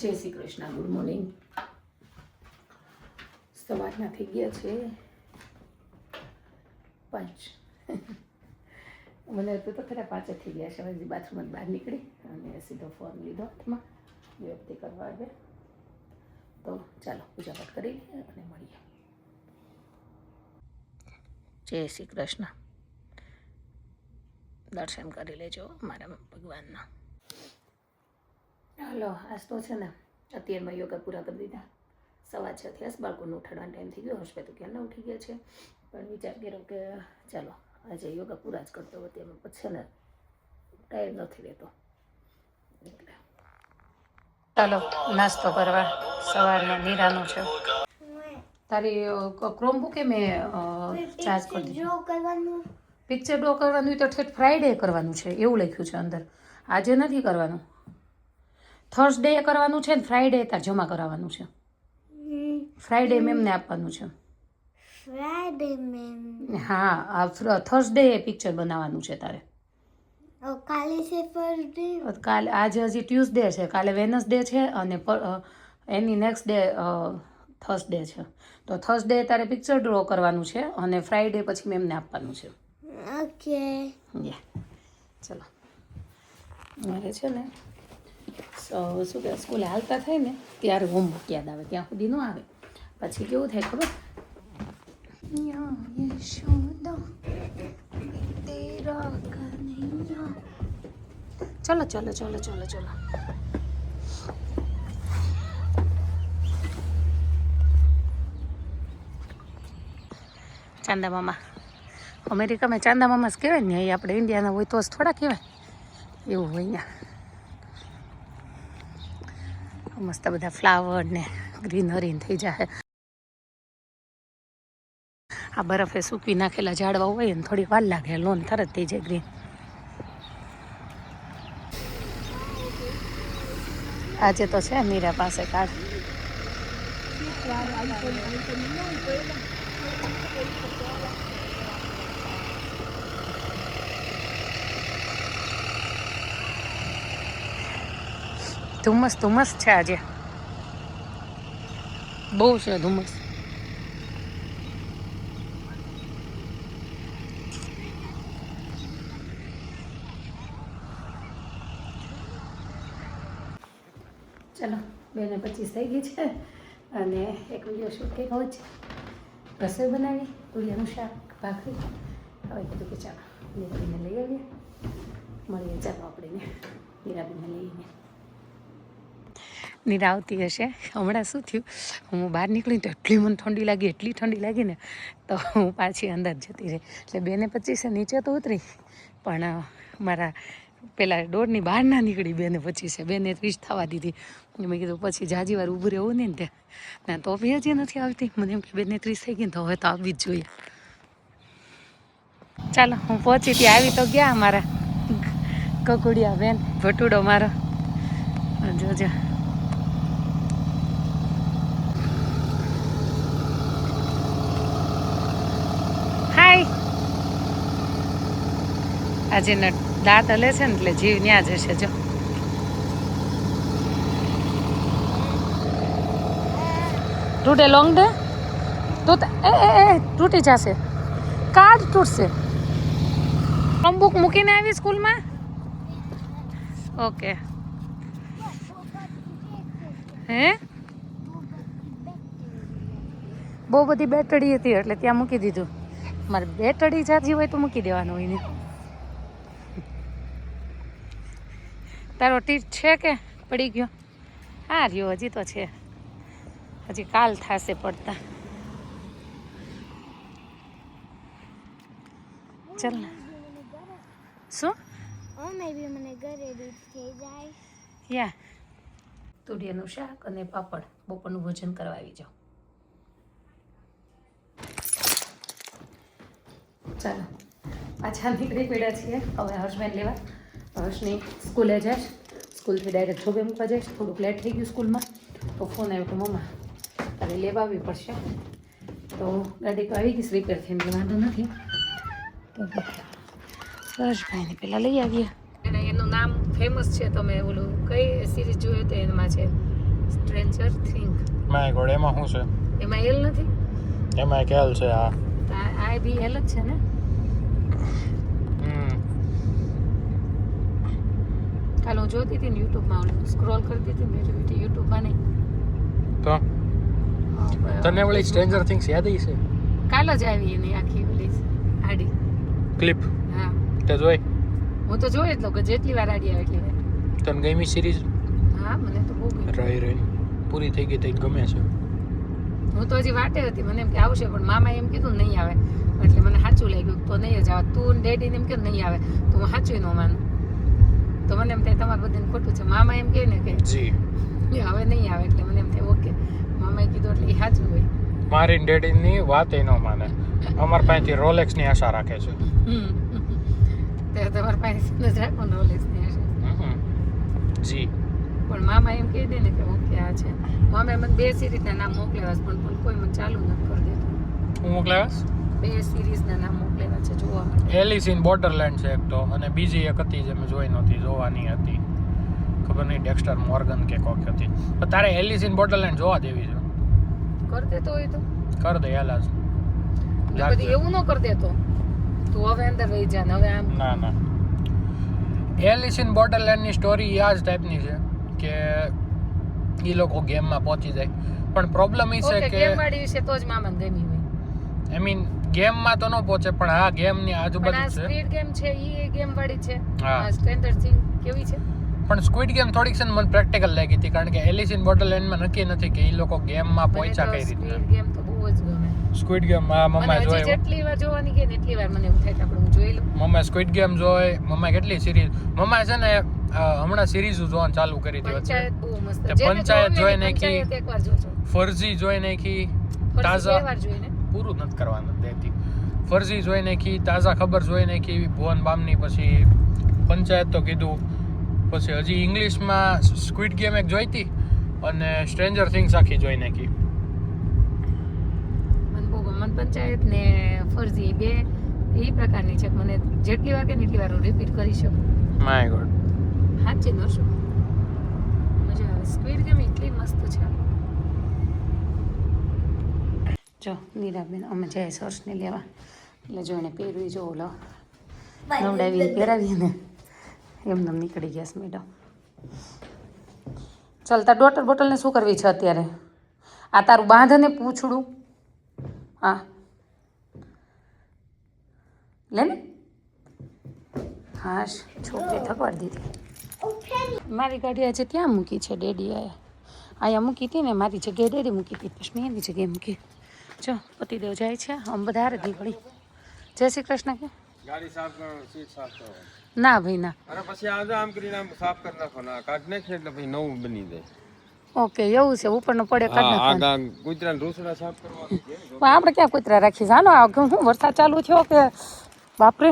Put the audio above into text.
જય Shri Krishna. Good morning. સવારના થઈ ગયા છે 5. મને તો ખરા 5 થઈ ગયા છે. હજી બાથરૂમમાં બહાર નીકળી અને સીધો ફોન લીધો હાથમાં વ્યક્તિ કરવા આવે. તો ચાલો પૂજાપાઠ કરી લઈએ અને મળીએ. જય શ્રી કૃષ્ણ. દર્શન કરી લેજો મારા ભગવાનના. હાલો, આજ તો છે ને અત્યારમાં યોગા પૂરા કરી દીધા. 6:15 થયા. બાળકોને ઉઠાડવાનો ટાઈમ થઈ ગયો. હર્ષભાઈ તો ક્યાંના ઉઠી ગયા છે, પણ વિચાર કર્યો કે ચાલો આજે યોગા પૂરા જ કરતો હતો. એમાં પછી ને ટાઈમ નથી રહેતો એટલે ચાલો નાસ્તો કરવા. સવારનો નિરાનો છે. તારી ક્રોમબુક એ મેં ચાર્જ કરી દીધું. પિક્ચર ડ્રો કરવાનું તો ઠેઠ ફ્રાઈડે કરવાનું છે એવું લખ્યું છે અંદર. આજે નથી કરવાનું. થર્સડે કરવાનું છે ને ફ્રાઈડે તાર જમા કરાવવાનું છે. ફ્રાઈડે મેમને આપવાનું છે. Friday ma'am? હા, થર્સડે પિક્ચર બનાવવાનું છે તારે. કાલે છે ફર્સ્ટડે? કાલે આજે હજી ટ્યુઝડે છે, કાલે વેનસડે છે અને એની નેક્સ્ટ ડે થર્સડે છે. તો થર્સડે તારે પિક્ચર ડ્રો કરવાનું છે અને ફ્રાઈડે પછી મેમને આપવાનું છે. ઓકે. ચલો મારે છે ને શું કે સ્કૂલે હાલતા થાય ને ત્યારે હોમવર્ક યાદ આવે, ત્યાં સુધી ન આવે. પછી કેવું થાય ખબર? ચલો ચલો ચલો ચલો ચલો. ચાંદા મામા અમેરિકામાં ચાંદા મામા જ કહેવાય ને. અહીં આપણે ઇન્ડિયાના હોય તો જ થોડા કહેવાય. એવું હોય અહીંયા મસ્ત બધા ફ્લાવર ને ગ્રીનરી થઈ જાય. આ બરફે સૂકી નાખેલા ઝાડવા હોય ને થોડી વાર લાગે, લોન તરત થઈ જાય ગ્રીન. આજે તો છે મીરા પાસે કાર્ડ. ધુમ્મસ ધુમ્મસ છે આજે, બહુ છે ધુમ્મસ. ચાલો 2:25 થઈ ગઈ છે અને એક વિડીયો શૂટ કર્યો છે. રસોઈ બનાવી, તુરિયાનું શાક, ભાખરી. હવે કીધું કે ચાલો નીરાબીને લઈ આવીએ, મળીએ. ચાલો આપણે નીરાબીને લઈને. નીરા આવતી હશે. હમણાં શું થયું, હું બહાર નીકળી તો એટલી મને ઠંડી લાગી, એટલી ઠંડી લાગી ને તો હું પાછી અંદર જતી રહી. એટલે 2:25 નીચે તો ઉતરી, પણ મારા પેલા ડોરની બહાર ના નીકળી. 2:25 2:30 થવા દીધી. મેં કીધું પછી જાજી વાર ઊભું રહેવું નહીં ને ત્યાં તો બી હજી નથી આવતી. મને એમ કે 2:30 થઈ ગઈ ને તો હવે તો આવવી જ જોઈએ. ચાલો હું પહોંચી ત્યાં આવી તો ગયા અમારા કકુડિયા બેન, ભટુડો મારો. જોજો હાય. આજે દાંત હલે છે ને એટલે જીવ ન્યા જ હશે. જો ટૂટે લોંગ ડે તો તૂટી જશે, કાર્ડ તૂટશે. હોમબુક મૂકીને આવી સ્કૂલમાં? ઓકે. હે બહુ બધી બેટડી હતી એટલે ત્યાં મૂકી દીધું. મારે બેટડી જાજી હોય તો મૂકી દેવાનું હોય ને. તારો ટીચ છે કે પડી ગયો? હા રહ્યો, હજી તો છે, હજી કાલ થશે પડતા. ચાલ ને. શું મને ઘરે દૂધ થઈ જાય. યા તુરિયાનું શાક અને પાપડ. બપોરનું ભોજન કરવા આવી જાઓ. ચાલો પાછા નીકળી પડ્યા છીએ. હવે હર્ષબેન લેવા. હર્ષની સ્કૂલે જાય, સ્કૂલથી ડાયરેક્ટ જોબે મૂકવા જાય. થોડુંક લેટ થઈ ગયું સ્કૂલમાં તો ફોન આવ્યો કે મમ્મા તારે લેવા આવવી પડશે. તો ગાડી તો આવી ગઈ, રિપેર થઈને વાંધો નથી. તો હર્ષભાઈને પહેલાં લઈ આવીએ. એનું નામ ફેમસ છે. તમે ઓલું કઈ સિરીઝ જોયું તો એમાં છે સ્ટ્રેન્જર થિંગ. માય ગોડ, એમાં શું એમાં એલ નથી, છે? એમાં એક એલ છે. આ આ બી એલ જ છે ને. કાલ હું જોતી હતી ને યુટ્યુબમાં, સ્ક્રોલ કરતી હતી ને એટલે યુટ્યુબમાં નહીં. તો તને ઓલી સ્ટ્રેન્જર થિંગ્સ યાદ છે? કાલ જ આવી એની આખી ઓલી આડી ક્લિપ હા તે જોઈ? હું તો જોઈ જ લઉં કે જેટલી વાર આડી આવે એટલી વાર. તને ગમી સિરીઝ? હા મને તો બહુ ગમી. રહી રહી પૂરી થઈ ગઈ તો ગમે છે. હું તો હજી વાટે હતી, મને એમ કે આવશે પણ મામા એમ કીધું નહીં આવે, એટલે મને સાચું લાગ્યું તો નહીં જ આવે. તું ડેડીને એમ કે નહીં આવે તો હું સાચું ન માનું. તો મને એમ થાય તમારે બધાને ખોટું છે. મામા એમ કહે ને કે જી હવે નહીં આવે એટલે મને એમ થાય ઓકે મામાએ કીધું એટલે એ સાચું હોય. મારી ડેડીની વાત એ ન માને. અમાર પાસેથી રોલેક્સની આશા રાખે છે. તે તમારા પાસે જ રાખો ને રોલેક્સની હશે. જી પણ મામા એમ કહી દે ને કે ઓકે આ છે. મામાએ મને 2 સિરીઝના નામ મોકલ્યા છે પણ કોઈ મને ચાલુ નથી કરી દેતું. હું મોકલાવ્યાસ? 2 સિરીઝના નામ મોકલેલા છે જોવા માટે. એલિસ ઇન બોર્ડરલેન્ડ છે એક તો, અને બીજી એક હતી જે મેં જોઈ નહોતી, જોવાની હતી. ખબર નહીં, ડેક્સ્ટર મોર્ગન કે કોક હતી. પણ તારે એલિસ ઇન બોર્ડરલેન્ડ જોવા દેવી છે. કરી દેતો હોય તો કર દે એલાસ. બધી એવું ન કરી દેતો તું હવે અંદર રહી જા ને હવે આમ. ના એલિસ ઇન બોર્ડરલેન્ડની સ્ટોરી આ જ ટાઈપની છે કે એ લોકો ગેમમાં પહોંચી જાય, પણ પ્રોબ્લેમ એ છે ઓકે કે ગેમ વાળી વિશે તો જ મામાને ગમી હોય. આઈ મીન ગેમમાં તો ન પહોંચે પણ હા ગેમની પણ આ આજુબાજુ છે. સ્પીડ ગેમ છે એ ગેમ વાળી છે. હા. આ સ્ટ્રેન્જર થિંગ કેવી છે? પણ સ્ક્વિડ ગેમ થોડીક છે ને મને પ્રેક્ટિકલ લાગી હતી, કારણ કે એલિસ ઇન બોર્ડરલેન્ડમાં નક્કી નથી કે એ લોકો ગેમમાં પહોંચ્યા કઈ રીતે. સ્પીડ ગેમ તો બહુ જ ગમે. સ્ક્વિડ ગેમ આ મમ્મા મને હજી જોઈ, જેટલી વાર જોવાની કે ને એટલી વાર મને એવું થાય કે આપણે હું જોઈ લઉં. મમ્મા સ્ક્વિડ ગેમ જોઈ, મમ્મા કેટલી સિરીઝ, મમ્મા છે ને હમણાં સિરીઝ જોવાનું ચાલુ કરી હતી વચ્ચે. પંચાયત બહુ મસ્ત. તે જેને પંચાયત જોવી જોઈ હોય ને નાખી. પંચાયત એકવાર જોજો. ફરજી જોઈ નાખી, ફરજી તાઝા બે વાર જોઈને. પૂરું નથી કરવાનું દેતી. ફરજી જોઈ નાખી, તાઝા ખબર જોઈ નાખી ભુવન બામની, પછી પંચાયત તો કીધું, પછી હજી ઇંગ્લિશમાં સ્ક્વિડ ગેમ એક જોઈતી અને સ્ટ્રેન્જર થિંગ્સ આખી જોઈ નાખી. મને બહુ ગમે. મને પંચાયત ને ફરજી બે એ પ્રકારની છે કે મને જેટલી વાર કે ને એટલી વાર હું રિપીટ કરી શકું. My God. સાચી ન શું મજા આવે. સ્ક્વિડ ગેમ એટલી મસ્ત છે. જો નીરાબેન અમે જાય સર્સને લેવા એટલે જો એને પહેરવી જો ઓલો નવડાવી પહેરાવીએ ને એમને નીકળી ગયા છે મેડમ. ચાલ તાર ડોટર બોટલને શું કરવી છે અત્યારે? આ તારું બાંધને પૂછડું હા લે ને. હા છોકરી થકવાડી દીધી. મારી ગાડી આજે ત્યાં મૂકી છે ડેડી અહીંયા મૂકી હતી ને મારી જગ્યાએ ડેડી મૂકી હતી પછી મેં એની જગ્યાએ મૂકી. જો પતિદેવ જાય છે આમ બધા હારે નીકળી. જય શ્રી કૃષ્ણ કે ગાડી સાફ કરો, સીટ સાફ કરો. ના ભાઈ ના. અને પછી આમ કરીને આમ સાફ કરી નાખો ને કાઢ નાખીએ એટલે પછી નવું બની જાય. ઓકે એવું છે ઉપરનો પડે કાઢ નાખવાનો. આ કૂતરાના રૂસડા સાફ કરવાનું છે. પણ આપણે ક્યાં કૂતરા રાખીએ? હાલો આ હું વરસાદ ચાલુ થયો કે બાપરે